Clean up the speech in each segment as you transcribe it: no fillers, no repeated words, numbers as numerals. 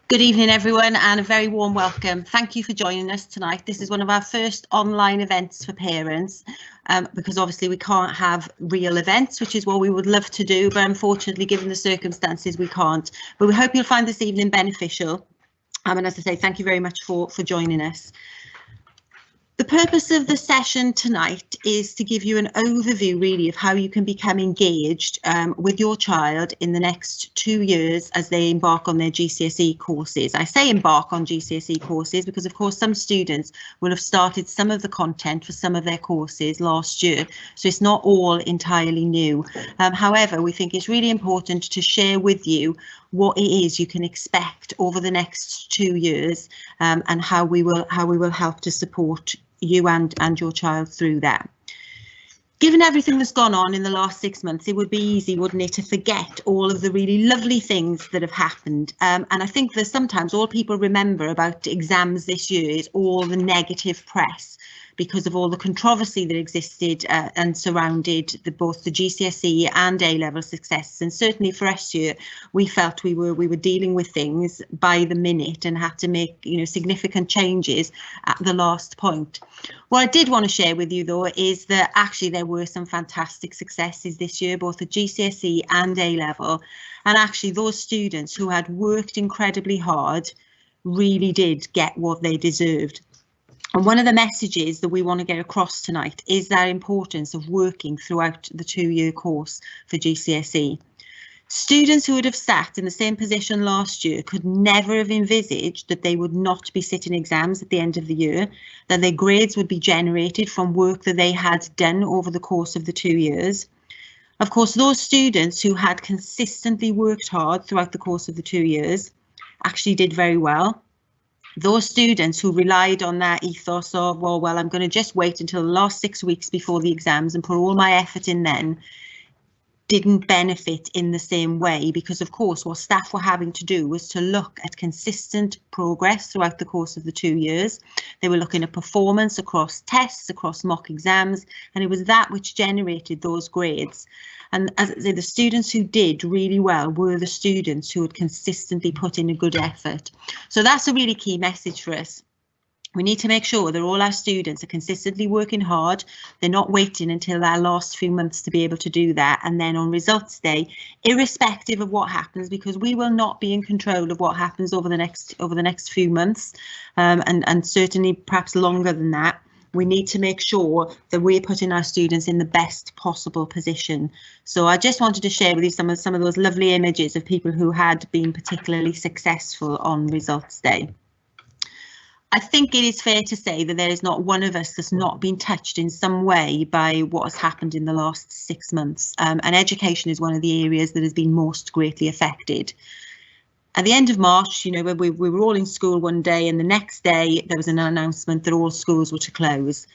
Good evening, everyone, and a very warm welcome. Thank you for joining us tonight. This is one of our first online events for parents, because obviously we can't have real events, which is what we would love to do, but unfortunately, given the circumstances, we can't. But we hope you'll find this evening beneficial. And as I say, thank you very much for joining us. The purpose of the session tonight is to give you an overview really of how you can become engaged with your child in the next 2 years as they embark on their GCSE courses. I say embark on GCSE courses because of course some students will have started some of the content for some of their courses last year, so it's not all entirely new. However, we think it's really important to share with you what it is you can expect over the next 2 years and how we will help to support you and your child through that. Given everything that's gone on in the last 6 months, it would be easy, wouldn't it, to forget all of the really lovely things that have happened. And I think that sometimes all people remember about exams this year is all the negative press because of all the controversy that existed and surrounded both the GCSE and A-level success. And certainly for us here, we felt we were dealing with things by the minute and had to make significant changes at the last point. What I did want to share with you though is that actually there were some fantastic successes this year, both at GCSE and A-level, and actually those students who had worked incredibly hard really did get what they deserved. And one of the messages that we want to get across tonight is that importance of working throughout the 2-year course for GCSE. Students who would have sat in the same position last year could never have envisaged that they would not be sitting exams at the end of the year, that their grades would be generated from work that they had done over the course of the 2 years. Of course, those students who had consistently worked hard throughout the course of the 2 years actually did very well. Those students who relied on that ethos of, well, I'm going to just wait until the last 6 weeks before the exams and put all my effort in then, didn't benefit in the same way, because of course what staff were having to do was to look at consistent progress throughout the course of the 2 years. They were looking at performance across tests, across mock exams, and it was that which generated those grades. And as I say, the students who did really well were the students who had consistently put in a good effort. So that's a really key message for us. We need to make sure that all our students are consistently working hard. They're not waiting until their last few months to be able to do that. And then on results day, irrespective of what happens, because we will not be in control of what happens over the next few months, and certainly perhaps longer than that. We need to make sure that we're putting our students in the best possible position. So I just wanted to share with you some of those lovely images of people who had been particularly successful on results day. I think it is fair to say that there is not one of us that's not been touched in some way by what has happened in the last 6 months, and education is one of the areas that has been most greatly affected. At the end of March, we were all in school one day, and the next day there was an announcement that all schools were to close.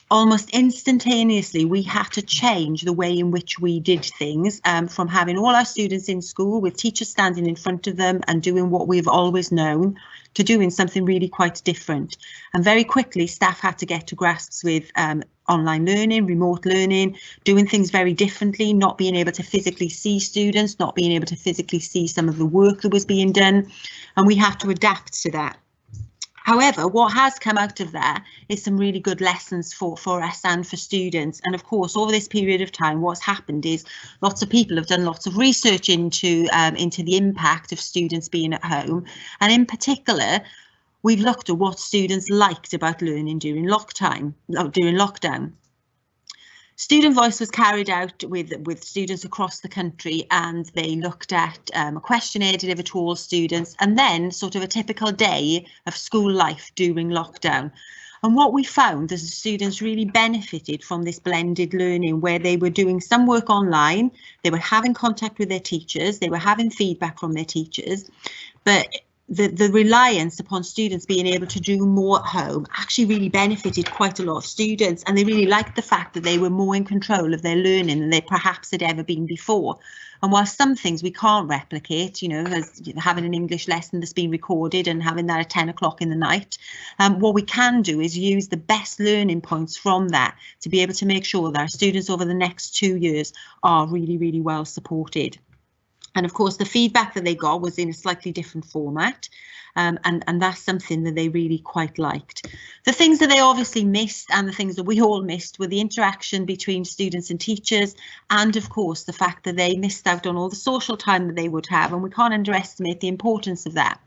Almost instantaneously, we had to change the way in which we did things, from having all our students in school with teachers standing in front of them and doing what we've always known, to doing something really quite different. And very quickly, staff had to get to grasps with online learning, remote learning, doing things very differently, not being able to physically see students, not being able to physically see some of the work that was being done, and we have to adapt to that. However, what has come out of that is some really good lessons for us and for students. And of course, over this period of time, what's happened is lots of people have done lots of research into the impact of students being at home. And in particular, we've looked at what students liked about learning during lockdown. Student Voice was carried out with students across the country, and they looked at a questionnaire delivered to all students, and then sort of a typical day of school life during lockdown. And what we found is the students really benefited from this blended learning, where they were doing some work online, they were having contact with their teachers, they were having feedback from their teachers, but the reliance upon students being able to do more at home actually really benefited quite a lot of students, and they really liked the fact that they were more in control of their learning than they perhaps had ever been before. And while some things we can't replicate, as having an English lesson that's been recorded and having that at 10 o'clock in the night, what we can do is use the best learning points from that to be able to make sure that our students over the next 2 years are really, really well supported. And of course, the feedback that they got was in a slightly different format. And that's something that they really quite liked. The things that they obviously missed, and the things that we all missed, were the interaction between students and teachers, and of course the fact that they missed out on all the social time that they would have, and we can't underestimate the importance of that.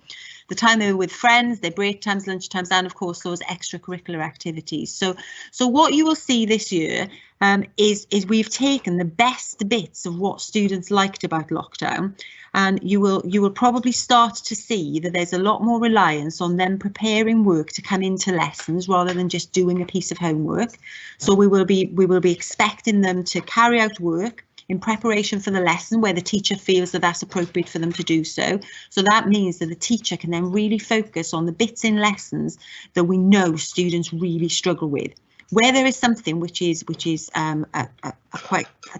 The time they were with friends, their break times, lunch times, and of course those extracurricular activities. So what you will see this year is we've taken the best bits of what students liked about lockdown, and you will probably start to see that there's a lot more reliance on them preparing work to come into lessons rather than just doing a piece of homework. So we will be expecting them to carry out work in preparation for the lesson where the teacher feels that that's appropriate for them to do so. So that means that the teacher can then really focus on the bits in lessons that we know students really struggle with. Where there is something which is a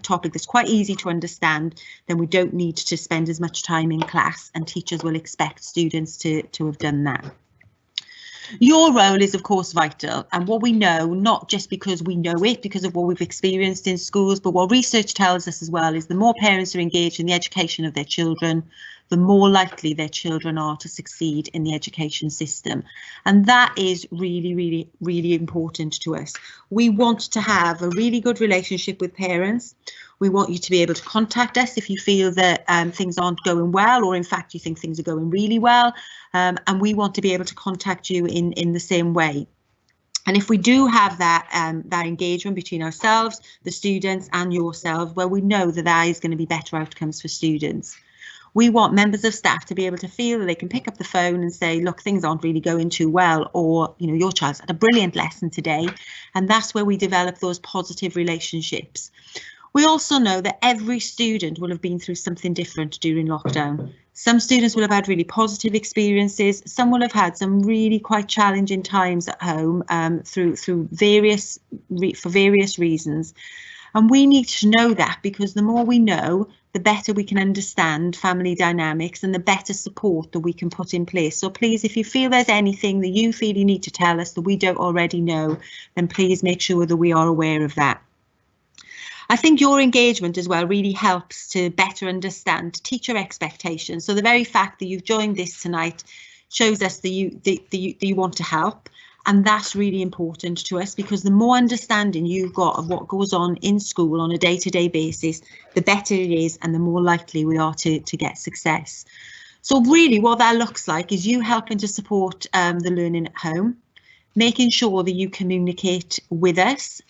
topic that's quite easy to understand, then we don't need to spend as much time in class, and teachers will expect students to have done that. Your role is, of course, vital, and what we know, not just because we know it because of what we've experienced in schools, but what research tells us as well is the more parents are engaged in the education of their children, the more likely their children are to succeed in the education system. And that is really, really, really important to us. We want to have a really good relationship with parents. We want you to be able to contact us if you feel that things aren't going well, or in fact you think things are going really well, and we want to be able to contact you in the same way. And if we do have that engagement between ourselves, the students, and yourselves, well, we know that that is going to be better outcomes for students. We want members of staff to be able to feel that they can pick up the phone and say, look, things aren't really going too well, or, you know, your child's had a brilliant lesson today. And that's where we develop those positive relationships. We also know that every student will have been through something different during lockdown. Some students will have had really positive experiences. Some will have had some really quite challenging times at home for various reasons. And we need to know that, because the more we know, the better we can understand family dynamics and the better support that we can put in place. So please, if you feel there's anything that you feel you need to tell us that we don't already know, then please make sure that we are aware of that. I think your engagement as well really helps to better understand teacher expectations. So the very fact that you've joined this tonight shows us that you want to help. And that's really important to us, because the more understanding you've got of what goes on in school on a day-to-day basis, the better it is, and the more likely we are to get success. So really what that looks like is you helping to support the learning at home, making sure that you communicate with us.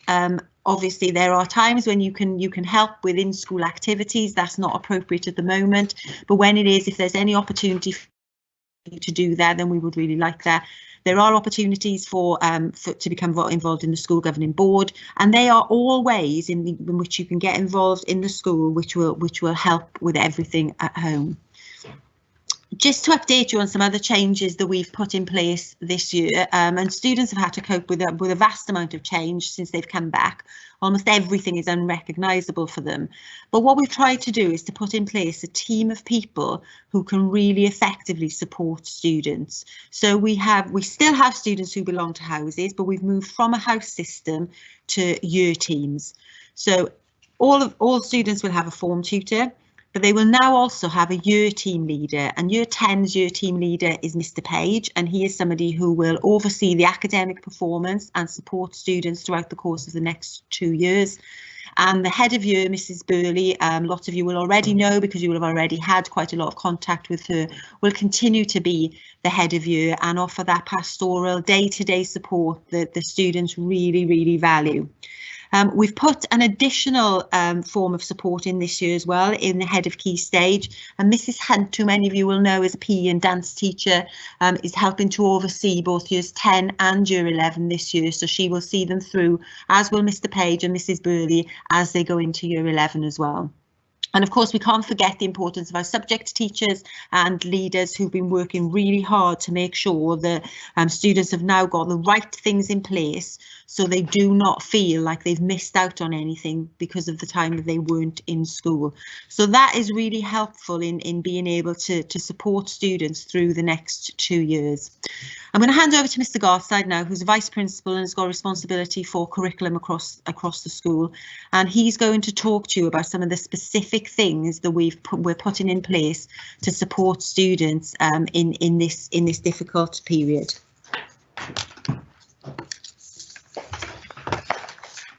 Obviously, there are times when you can help with in-school activities. That's not appropriate at the moment, but when it is, if there's any opportunity for you to do that, then we would really like that. There are opportunities to become involved in the school governing board, and they are all ways in which you can get involved in the school, which will help with everything at home. Just to update you on some other changes that we've put in place this year, and students have had to cope with a vast amount of change since they've come back. Almost everything is unrecognisable for them. But what we've tried to do is to put in place a team of people who can really effectively support students. So we still have students who belong to houses, but we've moved from a house system to year teams. So all students will have a form tutor, but they will now also have a year team leader, and year 10's year team leader is Mr. Page, and he is somebody who will oversee the academic performance and support students throughout the course of the next 2 years. And the head of year, Mrs. Burley, lots of you will already know because you will have already had quite a lot of contact with her, will continue to be the head of year and offer that pastoral day-to-day support that the students really, really value. We've put an additional form of support in this year as well in the head of key stage, and Mrs. Hunt, who many of you will know as a PE and dance teacher, is helping to oversee both years 10 and year 11 this year, so she will see them through, as will Mr. Page and Mrs. Burley, as they go into year 11 as well. And of course, we can't forget the importance of our subject teachers and leaders who've been working really hard to make sure that students have now got the right things in place so they do not feel like they've missed out on anything because of the time that they weren't in school. So that is really helpful in being able to support students through the next 2 years. I'm going to hand over to Mr. Garthside now, who's Vice Principal and has got responsibility for curriculum across the school, and he's going to talk to you about some of the specific specific things that we're putting in place to support students in this difficult period.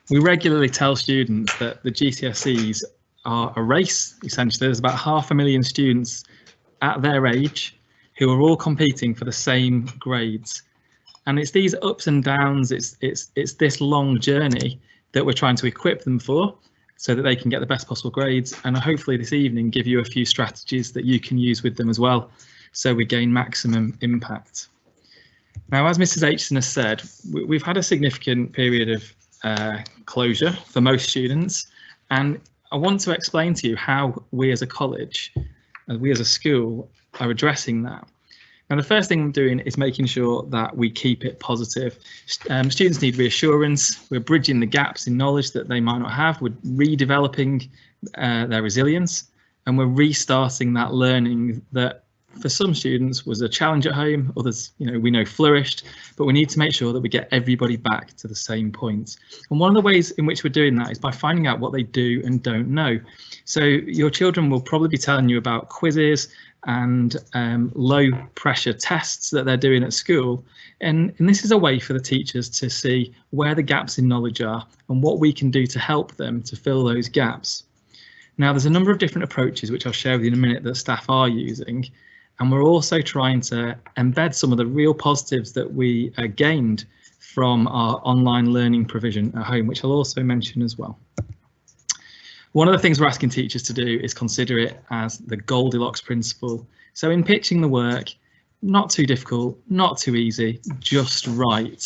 We regularly tell students that the GCSEs are a race. Essentially, there's about 500,000 students at their age who are all competing for the same grades, and it's these ups and downs, it's this long journey that we're trying to equip them for, so that they can get the best possible grades, and hopefully this evening give you a few strategies that you can use with them as well, so we gain maximum impact. Now, as Mrs. Aitchison has said, we've had a significant period of closure for most students, and I want to explain to you how we as a college, we as a school, are addressing that. Now, the first thing I'm doing is making sure that we keep it positive. Students need reassurance. We're bridging the gaps in knowledge that they might not have. We're redeveloping their resilience, and we're restarting that learning that for some students was a challenge at home, others, we know flourished, but we need to make sure that we get everybody back to the same point. And one of the ways in which we're doing that is by finding out what they do and don't know. So your children will probably be telling you about quizzes and low pressure tests that they're doing at school. And this is a way for the teachers to see where the gaps in knowledge are and what we can do to help them to fill those gaps. Now, there's a number of different approaches, which I'll share with you in a minute, that staff are using. And we're also trying to embed some of the real positives that we gained from our online learning provision at home, which I'll also mention as well. One of the things we're asking teachers to do is consider it as the Goldilocks principle. So in pitching the work, not too difficult, not too easy, just right.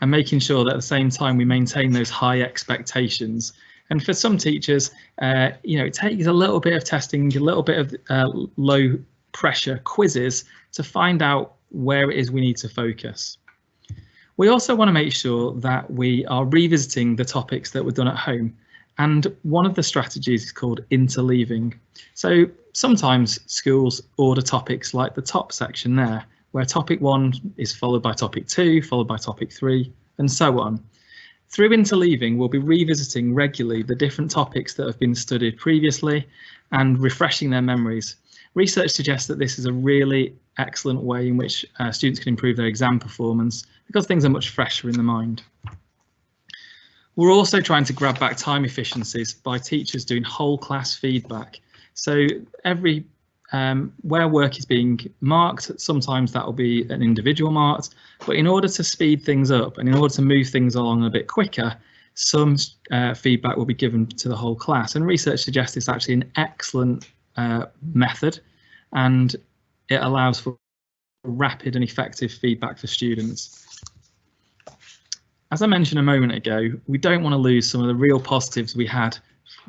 And making sure that at the same time we maintain those high expectations. And for some teachers, it takes a little bit of testing, a little bit of low pressure quizzes to find out where it is we need to focus. We also want to make sure that we are revisiting the topics that were done at home, and one of the strategies is called interleaving. So sometimes schools order topics like the top section there, where topic 1 is followed by topic 2, followed by topic 3, and so on. Through interleaving, we'll be revisiting regularly the different topics that have been studied previously and refreshing their memories. Research suggests that this is a really excellent way in which students can improve their exam performance because things are much fresher in the mind. We're also trying to grab back time efficiencies by teachers doing whole class feedback. So every where work is being marked, sometimes that will be an individual marked, but in order to speed things up and in order to move things along a bit quicker, some feedback will be given to the whole class. And research suggests it's actually an excellent method, and it allows for rapid and effective feedback for students. As I mentioned a moment ago, we don't want to lose some of the real positives we had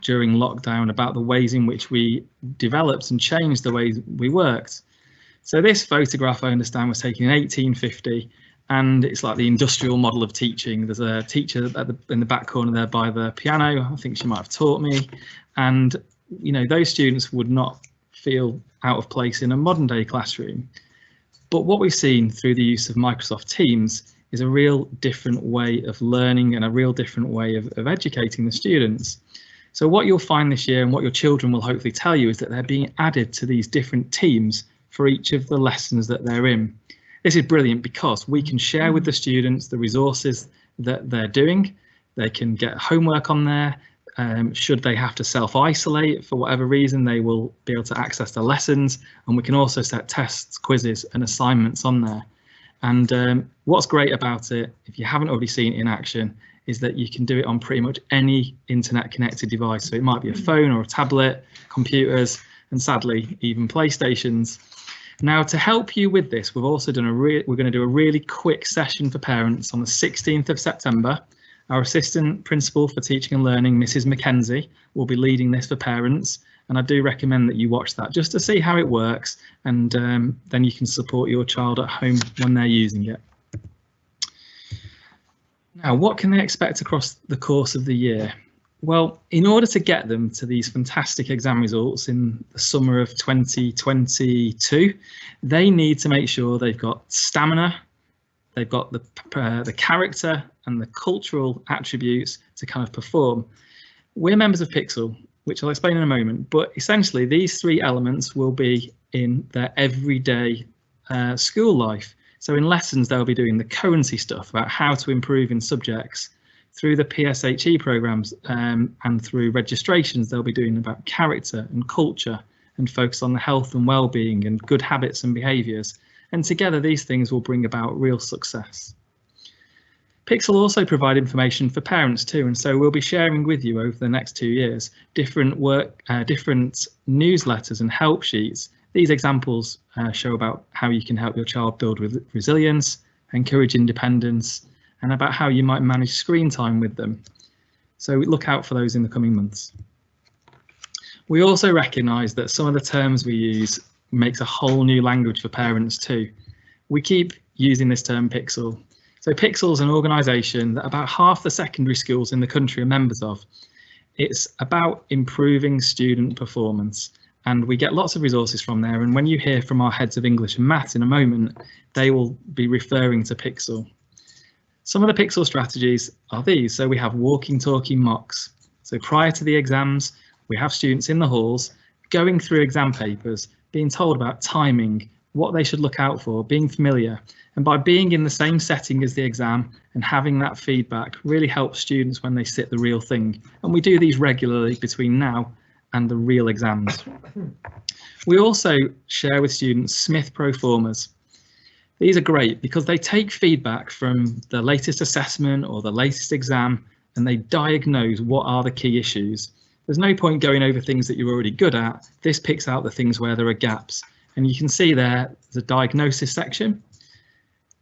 during lockdown about the ways in which we developed and changed the way we worked. So this photograph, I understand, was taken in 1850, and it's like the industrial model of teaching. There's a teacher in the back corner there by the piano. I think she might have taught me, and those students would not feel out of place in a modern day classroom. But what we've seen through the use of Microsoft Teams is a real different way of learning and a real different way of educating the students. So what you'll find this year, and what your children will hopefully tell you, is that they're being added to these different teams for each of the lessons that they're in. This is brilliant because we can share with the students the resources that they're doing. They can get homework on there. Should they have to self-isolate for whatever reason, they will be able to access the lessons, and we can also set tests, quizzes and assignments on there. And what's great about it, if you haven't already seen it in action, is that you can do it on pretty much any internet connected device. So it might be a phone or a tablet, computers, and sadly even PlayStations. Now, to help you with this, we've also done we're going to do a really quick session for parents on the 16th of September. Our Assistant Principal for Teaching and Learning, Mrs. Mackenzie, will be leading this for parents, and I do recommend that you watch that just to see how it works, and then you can support your child at home when they're using it. Now, what can they expect across the course of the year? Well, in order to get them to these fantastic exam results in the summer of 2022, they need to make sure they've got stamina, they've got the character and the cultural attributes to kind of perform. We're members of Pixel, which I'll explain in a moment. But essentially, these 3 elements will be in their everyday school life. So in lessons, they'll be doing the currency stuff about how to improve in subjects. Through the PSHE programs and through registrations, they'll be doing about character and culture and focus on the health and well-being and good habits and behaviours. And together, these things will bring about real success. PICS will also provide information for parents too, and so we'll be sharing with you over the next 2 years different newsletters and help sheets. These examples show about how you can help your child build resilience, encourage independence, and about how you might manage screen time with them. So look out for those in the coming months. We also recognise that some of the terms we use makes a whole new language for parents too. We keep using this term Pixel. So Pixel is an organisation that about half the secondary schools in the country are members of. It's about improving student performance, and we get lots of resources from there. And when you hear from our heads of English and Maths in a moment, they will be referring to Pixel. Some of the Pixel strategies are these. So we have walking, talking mocks. So prior to the exams, we have students in the halls going through exam papers, being told about timing, what they should look out for, being familiar. And by being in the same setting as the exam and having that feedback really helps students when they sit the real thing. And we do these regularly between now and the real exams. We also share with students Smith Proformas. These are great because they take feedback from the latest assessment or the latest exam and they diagnose what are the key issues. There's no point going over things that you're already good at. This picks out the things where there are gaps. And you can see there the diagnosis section.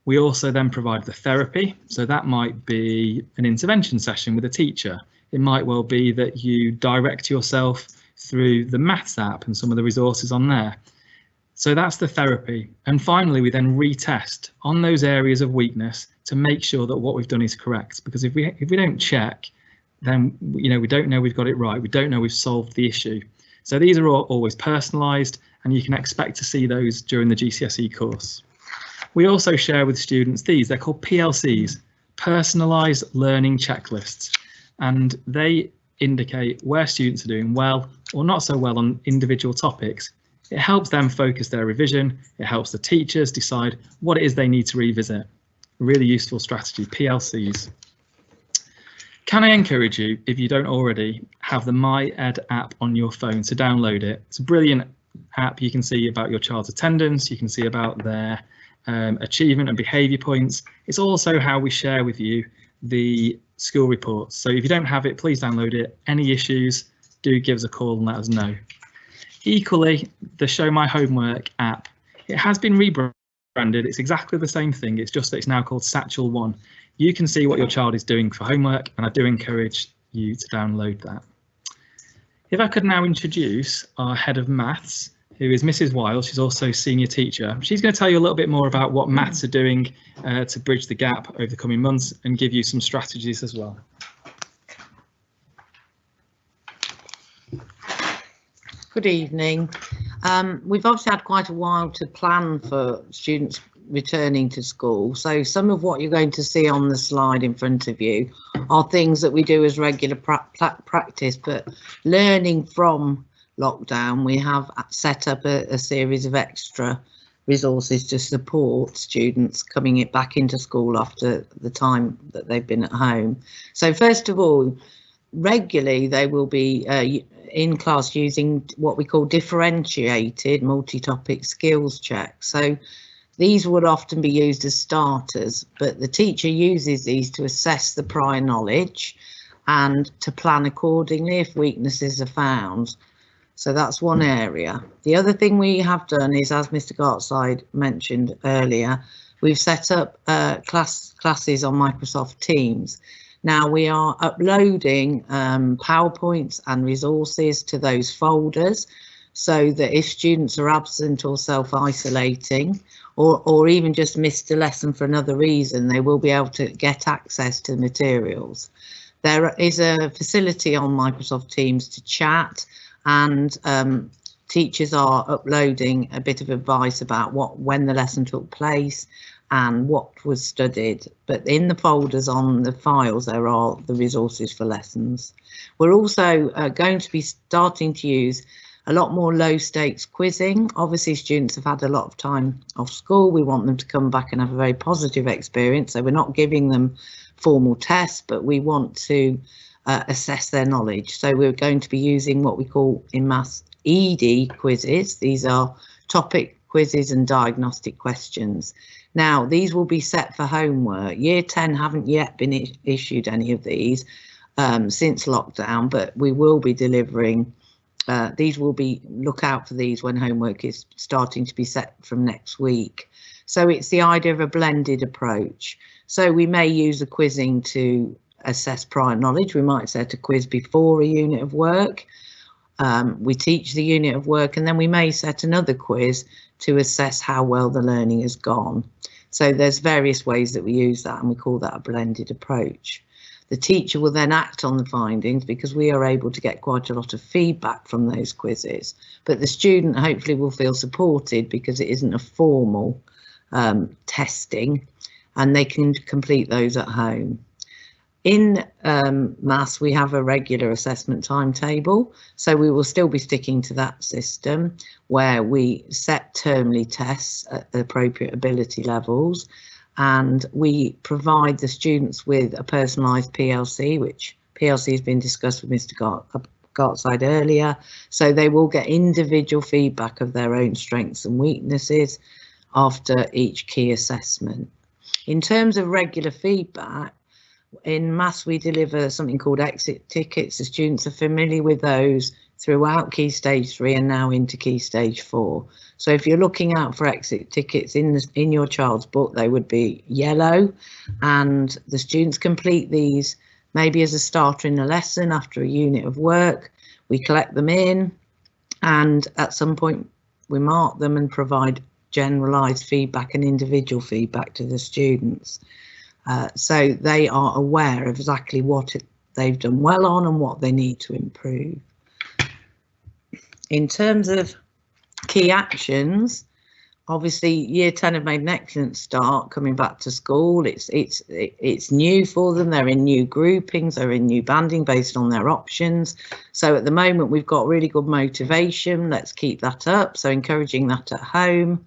We also then provide the therapy. So that might be an intervention session with a teacher. It might well be that you direct yourself through the Maths app and some of the resources on there. So that's the therapy. And finally, we then retest on those areas of weakness to make sure that what we've done is correct. Because if we don't check, then we don't know we've got it right. We don't know we've solved the issue. So these are always personalised, and you can expect to see those during the GCSE course. We also share with students these. They're called PLCs, Personalised Learning Checklists, and they indicate where students are doing well or not so well on individual topics. It helps them focus their revision. It helps the teachers decide what it is they need to revisit. A really useful strategy, PLCs. Can I encourage you, if you don't already, have the My Ed app on your phone to download it. It's a brilliant app. You can see about your child's attendance. You can see about their achievement and behaviour points. It's also how we share with you the school reports. So if you don't have it, please download it. Any issues, do give us a call and let us know. Equally, the Show My Homework app, it has been rebranded. It's exactly the same thing. It's just that it's now called Satchel One. You can see what your child is doing for homework, and I do encourage you to download that. If I could now introduce our head of maths, who is Mrs. Wiles. She's also senior teacher. She's going to tell you a little bit more about what maths are doing to bridge the gap over the coming months and give you some strategies as well. Good evening. We've obviously had quite a while to plan for students returning to school, so some of what you're going to see on the slide in front of you are things that we do as regular practice, but learning from lockdown, we have set up a series of extra resources to support students coming back into school after the time that they've been at home. So first of all, regularly they will be in class using what we call differentiated multi-topic skills checks. So these would often be used as starters, but the teacher uses these to assess the prior knowledge and to plan accordingly if weaknesses are found. So that's one area. The other thing we have done is, as Mr. Gartside mentioned earlier, we've set up classes on Microsoft Teams. Now we are uploading PowerPoints and resources to those folders so that if students are absent or self-isolating or even just missed a lesson for another reason, they will be able to get access to the materials. There is a facility on Microsoft Teams to chat, and teachers are uploading a bit of advice about when the lesson took place and what was studied, but in the folders on the files there are the resources for lessons. We're also going to be starting to use a lot more low stakes quizzing. Obviously students have had a lot of time off school. We want them to come back and have a very positive experience, so we're not giving them formal tests, but we want to assess their knowledge. So we're going to be using what we call in maths ED quizzes. These are topic quizzes and diagnostic questions. Now these will be set for homework. Year 10 haven't yet been issued any of these since lockdown, but we will be delivering. These will be, look out for these when homework is starting to be set from next week. So it's the idea of a blended approach. So we may use the quizzing to assess prior knowledge. We might set a quiz before a unit of work. We teach the unit of work, and then we may set another quiz to assess how well the learning has gone. So there's various ways that we use that, and we call that a blended approach. The teacher will then act on the findings because we are able to get quite a lot of feedback from those quizzes, but the student hopefully will feel supported because it isn't a formal testing, and they can complete those at home. In maths, we have a regular assessment timetable, so we will still be sticking to that system where we set termly tests at the appropriate ability levels, and we provide the students with a personalised PLC, which PLC has been discussed with Mr. Gartside earlier, so they will get individual feedback of their own strengths and weaknesses after each key assessment. In terms of regular feedback, in maths we deliver something called exit tickets. The students are familiar with those throughout Key Stage 3 and now into Key Stage 4. So if you're looking out for exit tickets in your child's book, they would be yellow, and the students complete these maybe as a starter in a lesson after a unit of work. We collect them in, and at some point we mark them and provide generalised feedback and individual feedback to the students. So they are aware of exactly what they've done well on and what they need to improve. In terms of key actions, obviously Year 10 have made an excellent start coming back to school. It's new for them. They're in new groupings, they're in new banding based on their options. So at the moment we've got really good motivation. Let's keep that up. So encouraging that at home.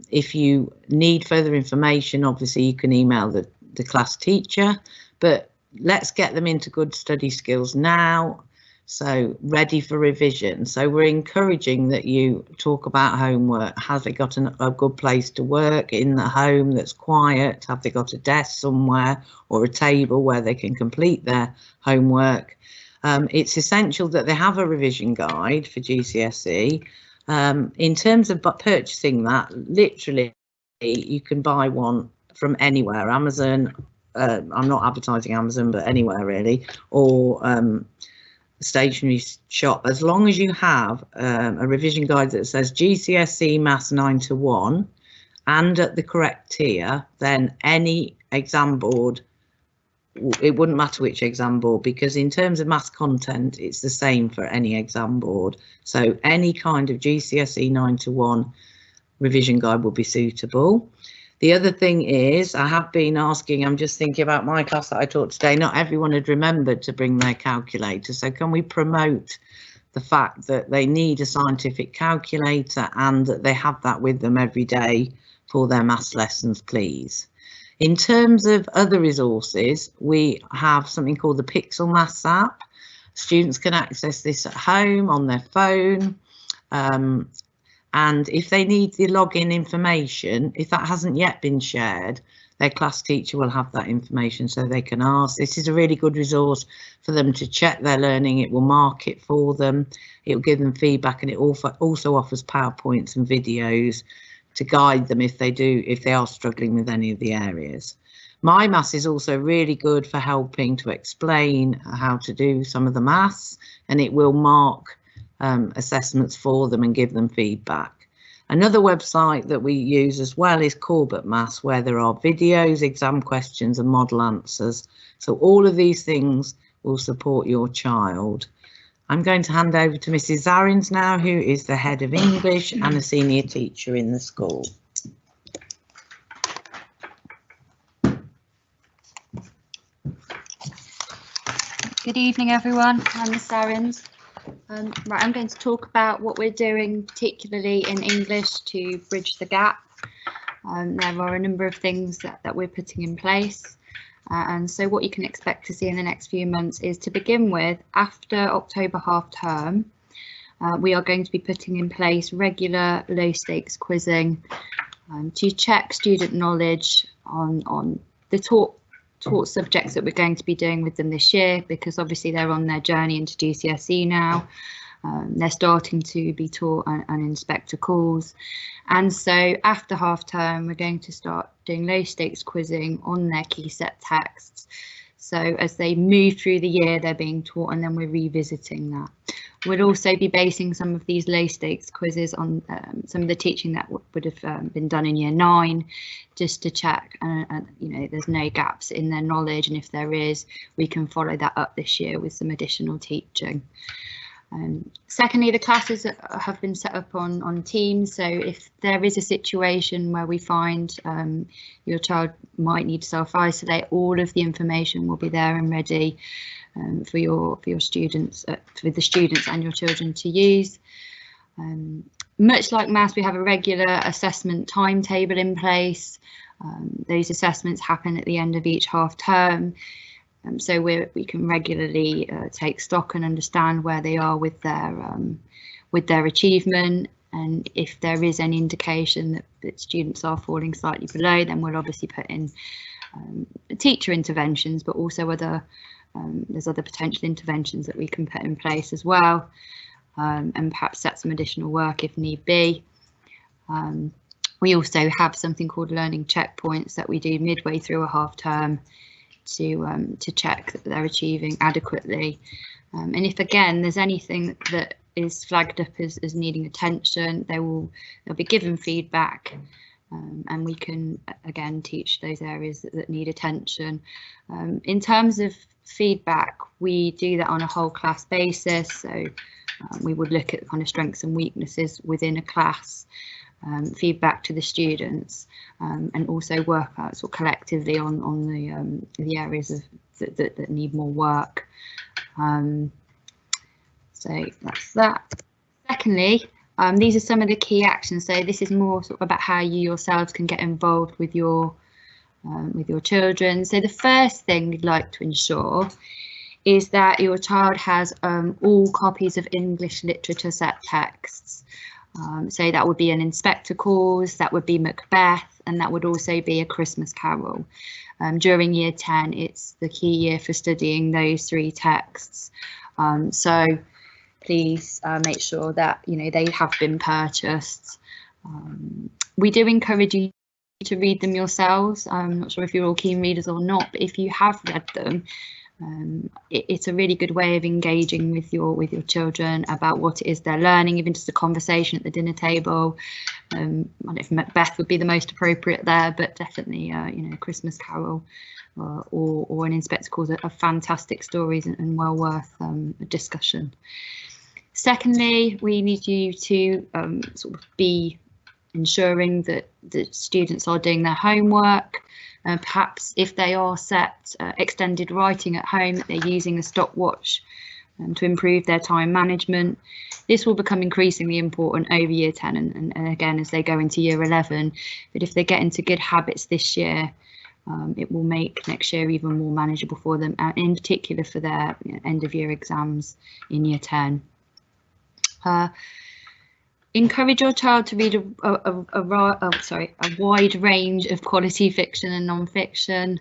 If you need further information, obviously you can email the class teacher, but let's get them into good study skills now, so ready for revision. So we're encouraging that you talk about homework. Have they got a good place to work in the home that's quiet? Have they got a desk somewhere or a table where they can complete their homework? It's essential that they have a revision guide for GCSE. In terms of purchasing that, literally you can buy one from anywhere, Amazon, I'm not advertising Amazon, but anywhere really, or stationery shop, as long as you have a revision guide that says GCSE Maths 9 to 1 and at the correct tier, then any exam board, it wouldn't matter which exam board, because in terms of maths content it's the same for any exam board. So any kind of GCSE 9 to 1 revision guide will be suitable. The other thing is, I have been asking, I'm just thinking about my class that I taught today, not everyone had remembered to bring their calculator, so can we promote the fact that they need a scientific calculator and that they have that with them every day for their maths lessons, please. In terms of other resources, we have something called the Pixel Maths app. Students can access this at home on their phone. And if they need the login information, if that hasn't yet been shared, their class teacher will have that information so they can ask. This is a really good resource for them to check their learning. It will mark it for them. It will give them feedback, and it also offers PowerPoints and videos to guide them if they are struggling with any of the areas. My Maths is also really good for helping to explain how to do some of the maths, and it will mark assessments for them and give them feedback. Another website that we use as well is Corbett Maths, where there are videos, exam questions and model answers. So all of these things will support your child. I'm going to hand over to Mrs. Zarins now, who is the head of English and a senior teacher in the school. Good evening, everyone. I'm Miss Sarins. Right, I'm going to talk about what we're doing, particularly in English, to bridge the gap. There are a number of things that we're putting in place. And so what you can expect to see in the next few months is, to begin with, after October half term, we are going to be putting in place regular low stakes quizzing to check student knowledge on the taught subjects that we're going to be doing with them this year, because obviously they're on their journey into GCSE now. They're starting to be taught an inspector calls, and so after half term we're going to start doing low stakes quizzing on their key set texts. So as they move through the year, they're being taught, and then we're revisiting that. We'll also be basing some of these low stakes quizzes on some of the teaching that would have been done in year 9, just to check you know, there's no gaps in their knowledge, and if there is, we can follow that up this year with some additional teaching. Secondly, the classes have been set up on Teams, so if there is a situation where we find your child might need to self-isolate, all of the information will be there and ready for your students, for the students and your children to use. Much like maths, we have a regular assessment timetable in place. Those assessments happen at the end of each half term. So we can regularly take stock and understand where they are with their achievement, and if there is any indication that students are falling slightly below, then we'll obviously put in teacher interventions, but also there's other potential interventions that we can put in place as well, and perhaps set some additional work if need be. We also have something called learning checkpoints that we do midway through a half term to check that they're achieving adequately, and if again there's anything that is flagged up as needing attention, they'll be given feedback, and we can again teach those areas that need attention. In terms of feedback, we do that on a whole class basis, so we would look at kind of strengths and weaknesses within a class, feedback to the students, and also work out sort of collectively on the areas of that need more work. So that's that. Secondly, these are some of the key actions. So this is more sort of about how you yourselves can get involved with your children. So the first thing we'd like to ensure is that your child has all copies of English literature set texts. So that would be an Inspector Calls, that would be Macbeth, and that would also be A Christmas Carol. During year 10, it's the key year for studying those 3 texts. So please make sure that they have been purchased. We do encourage you to read them yourselves. I'm not sure if you're all keen readers or not, but if you have read them, it's a really good way of engaging with your children about what it is they're learning, even just a conversation at the dinner table. I don't know if Macbeth would be the most appropriate there, but definitely Christmas Carol or an Inspector Calls are fantastic stories and well worth a discussion. Secondly, we need you to sort of be ensuring that the students are doing their homework. Perhaps if they are set extended writing at home, that they're using a stopwatch to improve their time management. This will become increasingly important over year 10 and again as they go into year 11. But if they get into good habits this year, it will make next year even more manageable for them, in particular for their end of year exams in year 10. Encourage your child to read a wide range of quality fiction and non-fiction.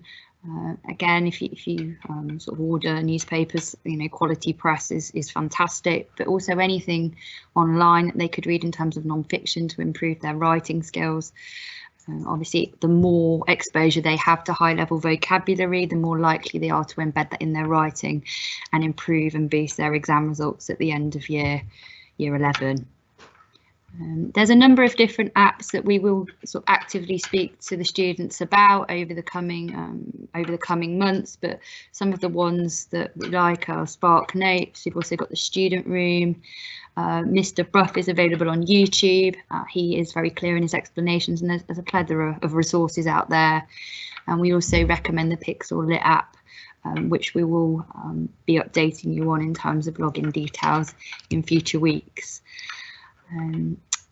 Again, if you sort of order newspapers, quality press is fantastic, but also anything online that they could read in terms of non-fiction to improve their writing skills. Obviously, the more exposure they have to high-level vocabulary, the more likely they are to embed that in their writing and improve and boost their exam results at the end of year 11. There's a number of different apps that we will sort of actively speak to the students about over the coming months, but some of the ones that we like are Spark Notes. You've also got the Student Room. Mr. Bruff is available on YouTube. He is very clear in his explanations, and there's a plethora of resources out there. And we also recommend the Pixel Lit app which we will be updating you on in terms of login details in future weeks.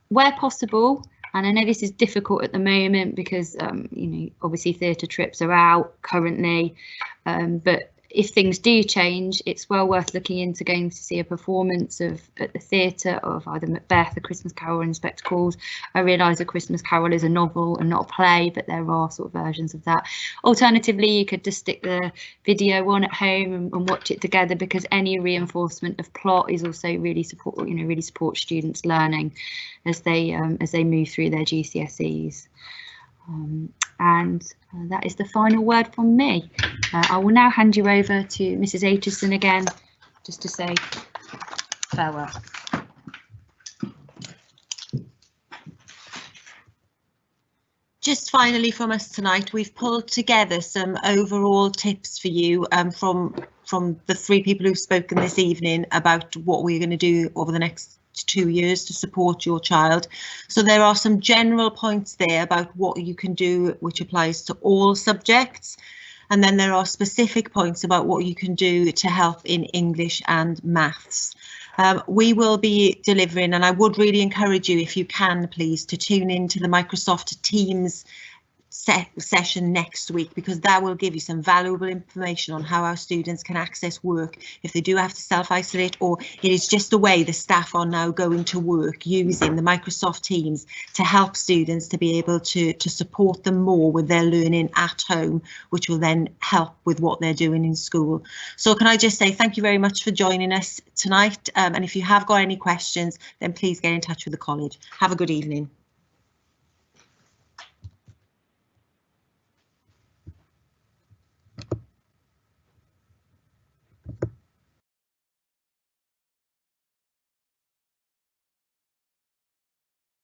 Where possible, and I know this is difficult at the moment because you know, obviously theatre trips are out currently, but if things do change, it's well worth looking into going to see a performance at the theatre of either Macbeth, A Christmas Carol, or Inspector Calls. I realise A Christmas Carol is a novel and not a play, but there are sort of versions of that. Alternatively, you could just stick the video on at home and watch it together, because any reinforcement of plot is also really supports students' learning as they move through their GCSEs. And that is the final word from me. I will now hand you over to Mrs. Aitchison again, just to say farewell. Just finally from us tonight, we've pulled together some overall tips for you from the 3 people who've spoken this evening about what we're going to do over the next 2 years to support your child. So there are some general points there about what you can do, which applies to all subjects. And then there are specific points about what you can do to help in English and maths. We will be delivering, and I would really encourage you, if you can, please, to tune into the Microsoft Teams session next week, because that will give you some valuable information on how our students can access work if they do have to self-isolate, or it is just the way the staff are now going to work using the Microsoft Teams to help students to be able to support them more with their learning at home, which will then help with what they're doing in school. So can I just say thank you very much for joining us tonight, and if you have got any questions, then please get in touch with the college. Have a good evening.